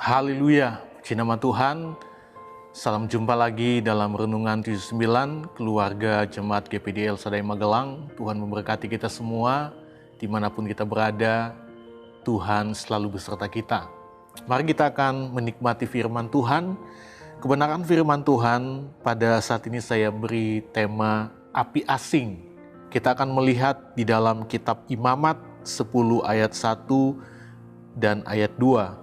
Haleluya, puji nama Tuhan. Salam jumpa lagi dalam Renungan 79 Keluarga Jemaat GPD El Shaddai Magelang. Tuhan memberkati kita semua, dimanapun kita berada, Tuhan selalu beserta kita. Mari kita akan menikmati firman Tuhan. Kebenaran firman Tuhan pada saat ini saya beri tema api asing. Kita akan melihat di dalam kitab Imamat 10 ayat 1 dan ayat 2.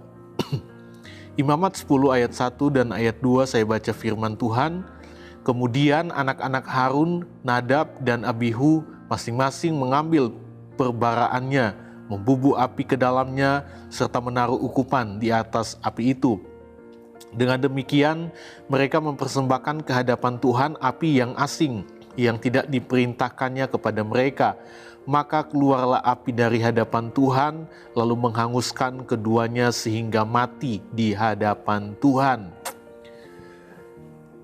Imamat 10 ayat 1 dan ayat 2 saya baca firman Tuhan. Kemudian anak-anak Harun, Nadab dan Abihu masing-masing mengambil perbaraannya, membubuh api ke dalamnya serta menaruh ukupan di atas api itu. Dengan demikian mereka mempersembahkan ke hadapan Tuhan api yang asing yang tidak diperintahkannya kepada mereka. Maka keluarlah api dari hadapan Tuhan, lalu menghanguskan keduanya sehingga mati di hadapan Tuhan.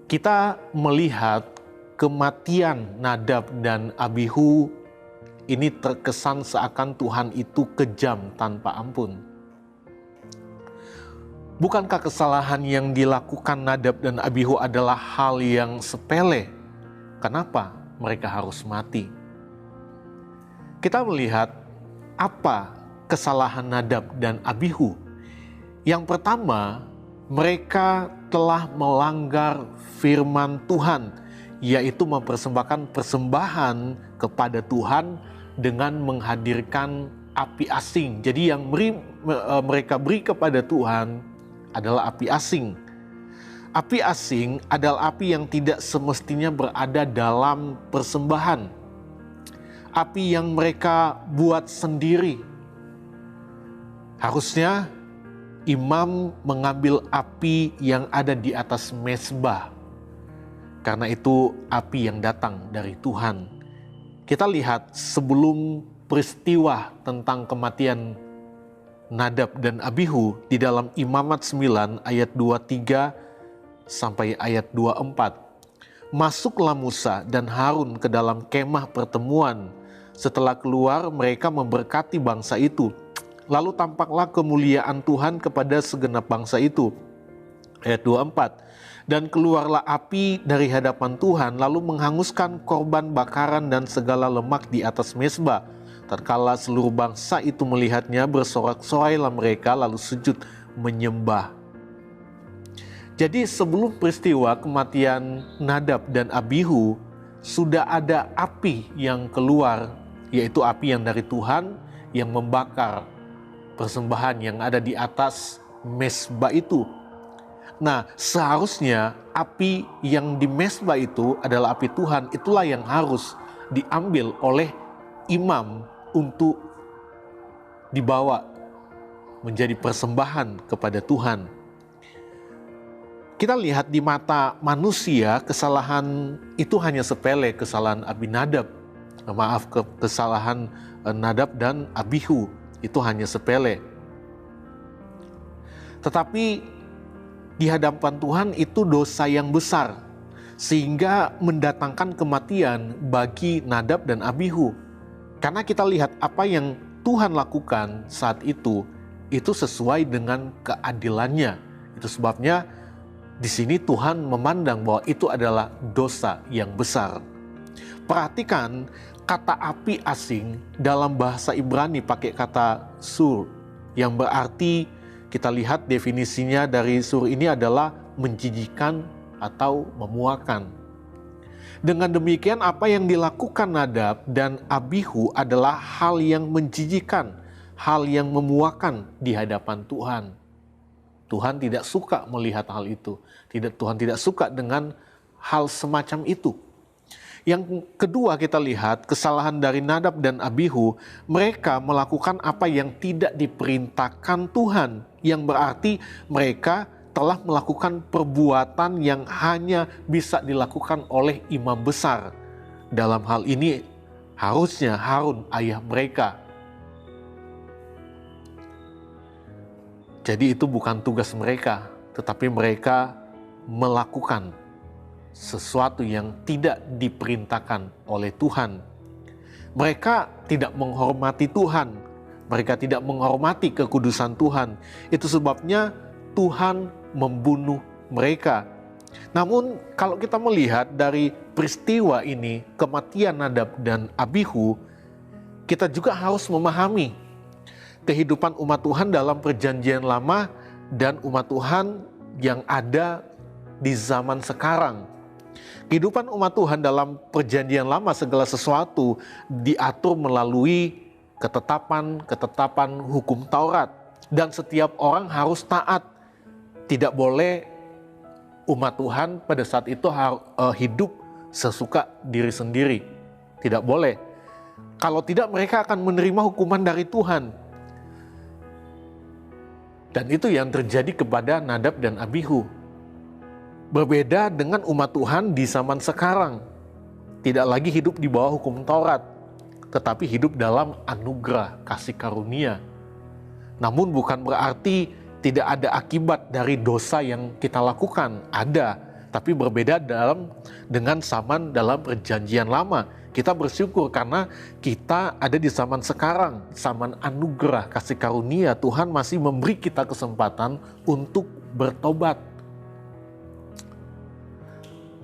Kita melihat kematian Nadab dan Abihu ini terkesan seakan Tuhan itu kejam tanpa ampun. Bukankah kesalahan yang dilakukan Nadab dan Abihu adalah hal yang sepele? Kenapa mereka harus mati? Kita melihat apa kesalahan Nadab dan Abihu. Yang pertama, mereka telah melanggar firman Tuhan, yaitu mempersembahkan persembahan kepada Tuhan dengan menghadirkan api asing. Jadi yang mereka beri kepada Tuhan adalah api asing. Api asing adalah api yang tidak semestinya berada dalam persembahan. Api yang mereka buat sendiri. Harusnya imam mengambil api yang ada di atas mezbah. Karena itu api yang datang dari Tuhan. Kita lihat sebelum peristiwa tentang kematian Nadab dan Abihu di dalam Imamat 9 ayat 23 sampai ayat 24. Masuklah Musa dan Harun ke dalam kemah pertemuan. Setelah keluar, mereka memberkati bangsa itu. Lalu tampaklah kemuliaan Tuhan kepada segenap bangsa itu. Ayat 24. Dan keluarlah api dari hadapan Tuhan, lalu menghanguskan korban bakaran dan segala lemak di atas mezbah. Tatkala seluruh bangsa itu melihatnya, bersorak-sorailah mereka, lalu sujud menyembah. Jadi sebelum peristiwa kematian Nadab dan Abihu, sudah ada api yang keluar, yaitu api yang dari Tuhan yang membakar persembahan yang ada di atas mezbah itu. Nah, seharusnya api yang di mezbah itu adalah api Tuhan, itulah yang harus diambil oleh imam untuk dibawa menjadi persembahan kepada Tuhan. Kita lihat di mata manusia kesalahan itu hanya sepele, kesalahan kesalahan Nadab dan Abihu itu hanya sepele. Tetapi di hadapan Tuhan itu dosa yang besar, sehingga mendatangkan kematian bagi Nadab dan Abihu. Karena kita lihat apa yang Tuhan lakukan saat itu sesuai dengan keadilannya. Itu sebabnya di sini Tuhan memandang bahwa itu adalah dosa yang besar. Perhatikan kata api asing dalam bahasa Ibrani pakai kata sur, yang berarti kita lihat definisinya dari sur ini adalah menjijikan atau memuakan. Dengan demikian apa yang dilakukan Nadab dan Abihu adalah hal yang menjijikan, hal yang memuakan di hadapan Tuhan. Tuhan tidak suka melihat hal itu. Tuhan tidak suka dengan hal semacam itu. Yang kedua kita lihat kesalahan dari Nadab dan Abihu, mereka melakukan apa yang tidak diperintahkan Tuhan, yang berarti mereka telah melakukan perbuatan yang hanya bisa dilakukan oleh imam besar. Dalam hal ini harusnya Harun ayah mereka. Jadi itu bukan tugas mereka, tetapi mereka melakukan sesuatu yang tidak diperintahkan oleh Tuhan. Mereka tidak menghormati Tuhan, mereka tidak menghormati kekudusan Tuhan. Itu sebabnya Tuhan membunuh mereka. Namun kalau kita melihat dari peristiwa ini, kematian Nadab dan Abihu, kita juga harus memahami kehidupan umat Tuhan dalam perjanjian lama dan umat Tuhan yang ada di zaman sekarang. Kehidupan umat Tuhan dalam perjanjian lama segala sesuatu diatur melalui ketetapan hukum Taurat. Dan setiap orang harus taat. Tidak boleh umat Tuhan pada saat itu hidup sesuka diri sendiri. Tidak boleh. Kalau tidak mereka akan menerima hukuman dari Tuhan. Dan itu yang terjadi kepada Nadab dan Abihu. Berbeda dengan umat Tuhan di zaman sekarang. Tidak lagi hidup di bawah hukum Taurat, tetapi hidup dalam anugerah kasih karunia. Namun bukan berarti tidak ada akibat dari dosa yang kita lakukan. Ada, tapi berbeda dengan zaman dalam perjanjian lama. Kita bersyukur karena kita ada di zaman sekarang, zaman anugerah kasih karunia. Tuhan masih memberi kita kesempatan untuk bertobat.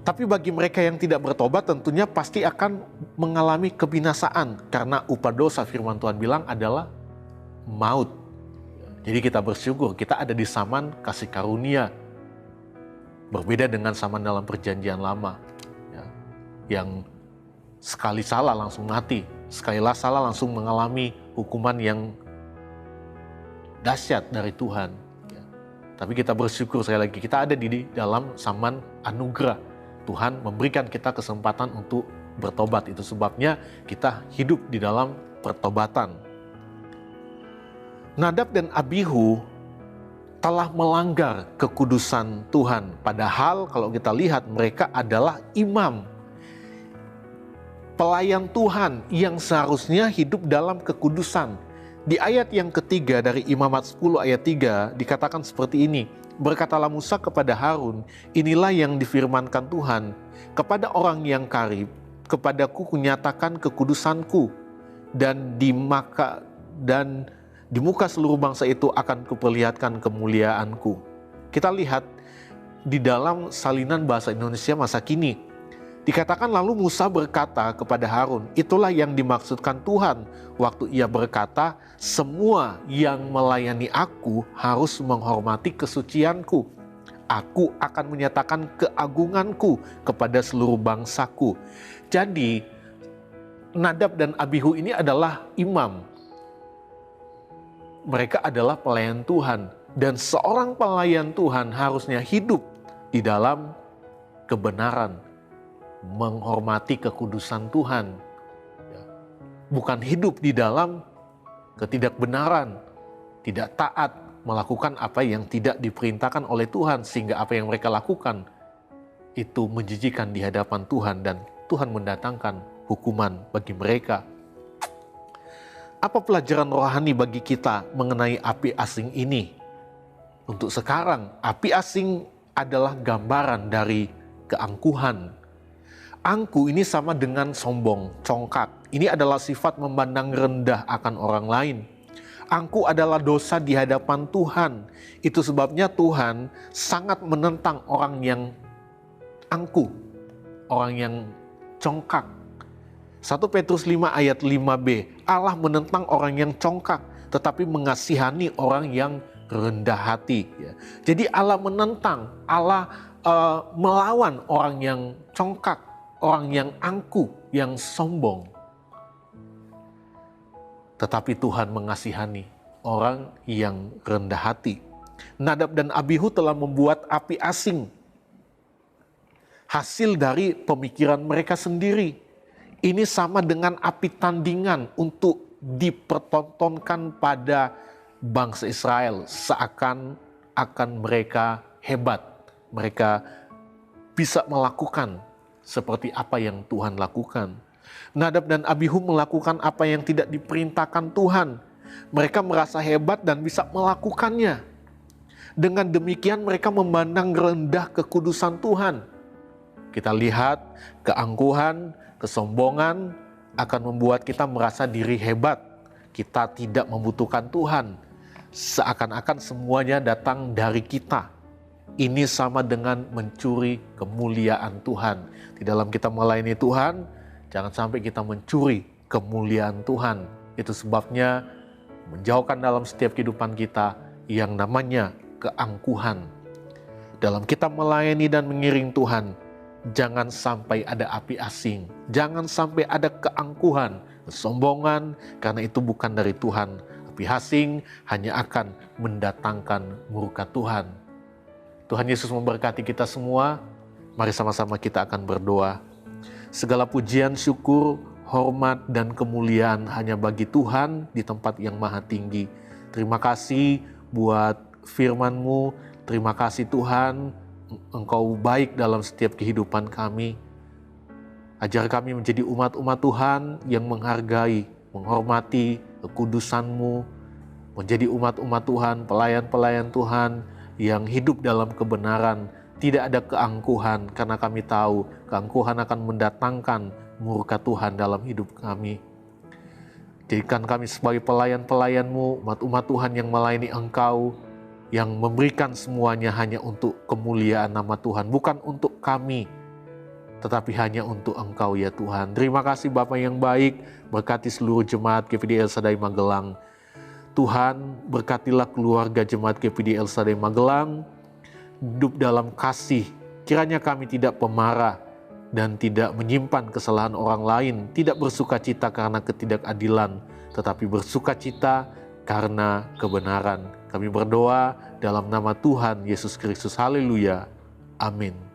Tapi bagi mereka yang tidak bertobat tentunya pasti akan mengalami kebinasaan. Karena upah dosa firman Tuhan bilang adalah maut. Jadi kita bersyukur kita ada di zaman kasih karunia. Berbeda dengan zaman dalam perjanjian lama. Ya, yang sekali salah langsung mati. Sekali salah langsung mengalami hukuman yang dahsyat dari Tuhan. Ya. Tapi kita bersyukur sekali lagi kita ada di dalam zaman anugerah. Tuhan memberikan kita kesempatan untuk bertobat. Itu sebabnya kita hidup di dalam pertobatan. Nadab dan Abihu telah melanggar kekudusan Tuhan. Padahal kalau kita lihat mereka adalah imam. Pelayan Tuhan yang seharusnya hidup dalam kekudusan. Di ayat yang ketiga dari Imamat 10 ayat 3 dikatakan seperti ini. Berkatalah Musa kepada Harun, inilah yang difirmankan Tuhan. Kepada orang yang karib, kepadaku kunyatakan kekudusanku. Dan di muka seluruh bangsa itu akan kuperlihatkan kemuliaanku. Kita lihat di dalam salinan bahasa Indonesia masa kini. Dikatakan lalu Musa berkata kepada Harun, itulah yang dimaksudkan Tuhan waktu ia berkata, semua yang melayani aku harus menghormati kesucianku. Aku akan menyatakan keagunganku kepada seluruh bangsaku. Jadi Nadab dan Abihu ini adalah imam. Mereka adalah pelayan Tuhan. Dan seorang pelayan Tuhan harusnya hidup di dalam kebenaran. Menghormati kekudusan Tuhan. Bukan hidup di dalam ketidakbenaran. Tidak taat melakukan apa yang tidak diperintahkan oleh Tuhan. Sehingga apa yang mereka lakukan itu menjijikan di hadapan Tuhan. Dan Tuhan mendatangkan hukuman bagi mereka. Apa pelajaran rohani bagi kita mengenai api asing ini? Untuk sekarang, api asing adalah gambaran dari keangkuhan. Angku ini sama dengan sombong, congkak. Ini adalah sifat memandang rendah akan orang lain. Angku adalah dosa di hadapan Tuhan. Itu sebabnya Tuhan sangat menentang orang yang angku, orang yang congkak. 1 Petrus 5 ayat 5b, Allah menentang orang yang congkak, tetapi mengasihani orang yang rendah hati. Jadi Allah menentang, Allah melawan orang yang congkak, orang yang angku, yang sombong. Tetapi Tuhan mengasihani orang yang rendah hati. Nadab dan Abihu telah membuat api asing. Hasil dari pemikiran mereka sendiri. Ini sama dengan api tandingan untuk dipertontonkan pada bangsa Israel. Seakan-akan mereka hebat. Mereka bisa melakukan seperti apa yang Tuhan lakukan. Nadab dan Abihu melakukan apa yang tidak diperintahkan Tuhan. Mereka merasa hebat dan bisa melakukannya. Dengan demikian mereka memandang rendah kekudusan Tuhan. Kita lihat keangkuhan, kesombongan akan membuat kita merasa diri hebat. Kita tidak membutuhkan Tuhan. seakan-akan semuanya datang dari kita. Ini sama dengan mencuri kemuliaan Tuhan. Di dalam kita melayani Tuhan, jangan sampai kita mencuri kemuliaan Tuhan. Itu sebabnya menjauhkan dalam setiap kehidupan kita yang namanya keangkuhan. Dalam kita melayani dan mengiring Tuhan, jangan sampai ada api asing, jangan sampai ada keangkuhan, kesombongan, karena itu bukan dari Tuhan. Api asing hanya akan mendatangkan murka Tuhan. Tuhan Yesus memberkati kita semua. Mari sama-sama kita akan berdoa. Segala pujian, syukur, hormat, dan kemuliaan hanya bagi Tuhan di tempat yang maha tinggi. Terima kasih buat firman-Mu. Terima kasih Tuhan, Engkau baik dalam setiap kehidupan kami. Ajar kami menjadi umat-umat Tuhan yang menghargai, menghormati kekudusan-Mu. Menjadi umat-umat Tuhan, pelayan-pelayan Tuhan yang hidup dalam kebenaran. Tidak ada keangkuhan, karena kami tahu keangkuhan akan mendatangkan murka Tuhan dalam hidup kami. Jadikan kami sebagai pelayan-pelayan-Mu, umat-umat Tuhan yang melayani Engkau, yang memberikan semuanya hanya untuk kemuliaan nama Tuhan, bukan untuk kami, tetapi hanya untuk Engkau ya Tuhan. Terima kasih Bapa yang baik, berkati seluruh jemaat GPD El Shaddai Magelang. Tuhan, berkatilah keluarga jemaat GPD El Shaddai Magelang, hidup dalam kasih. Kiranya kami tidak pemarah dan tidak menyimpan kesalahan orang lain, tidak bersukacita karena ketidakadilan, tetapi bersukacita karena kebenaran. Kami berdoa dalam nama Tuhan Yesus Kristus. Haleluya. Amin.